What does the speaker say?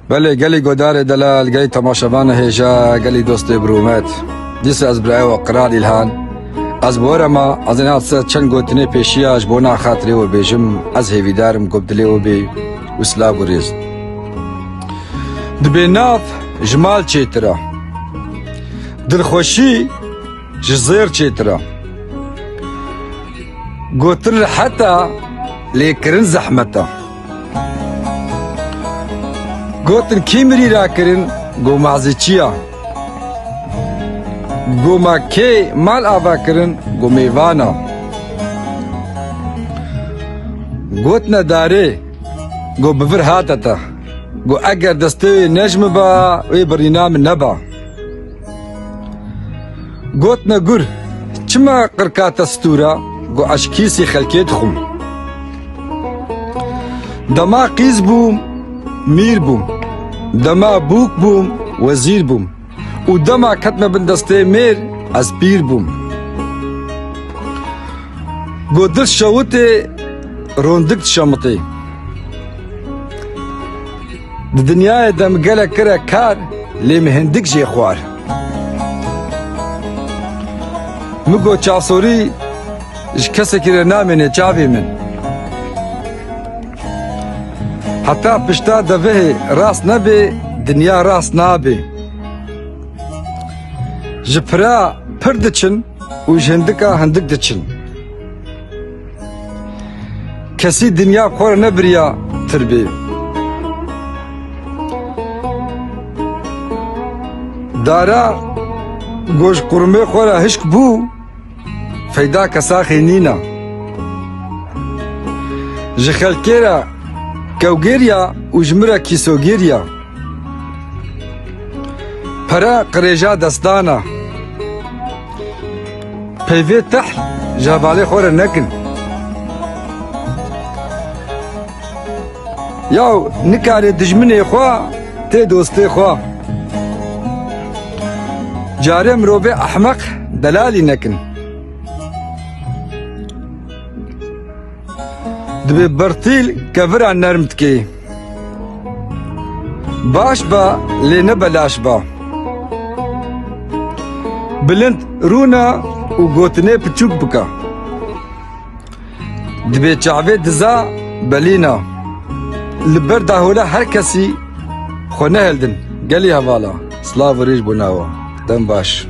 بله گلی گودار دلال گلی تماشاوان هیجا گلی دوست برومت دیس از برای و قرار الهان از بورما از این حادثه چند گوتنه پیشیاش بونا خاطری و بیجم از هیویدارم گبدلی و بی وسلا بریز دبی ناف جمال چیترا دلخوشی جزیر چیترا گوتر حتی لیکرن زحمتا گوتن کیمری را کرن گو معزی چیا گو ما کی مال آوا کرن گو میوانا گوتنا داره گو بفر هاتتا گو اگر دسته نجم با وی برینام نبا گوتنا گر چما قرکات استورا گو اشکیسی خلکیت خون دما قیز بوم میر بوم دما بوک بوم وزیر بوم و دما کتم بندسته میر از پیر بوم گو دل شوته روندکت شمطه د دنیای دم گله کرا کار لی مهندک جی خوار مگو چاسوری اش کسی که نامینه چاوی من حتی پشتا دوه راست نبی دنیا راست نبی جپرا پر دچن و جهندکا هندک دچن کسی دنیا خور نبریا تربی دارا گوش قرمه خورا هشک بو فیدا کسا خینینا جخلکیرا کوگیریا و جمرا کیسوگیریا پرا قریجا دستانا پیوی تحل جابالی خورا نکن یاو نکاری دجمنی خواه تی دوستی خواه جاره مروبه احمق دلالی نکن دبی برتیل کفر نرمت کی باش با لینه بلاش با بلند رونا و گوتنه پچوک بکا دبی چاوه دزا بلینا لبر داهولا هر کسی خونه هلدن گلی حوالا سلاو ریج بناوا دم باش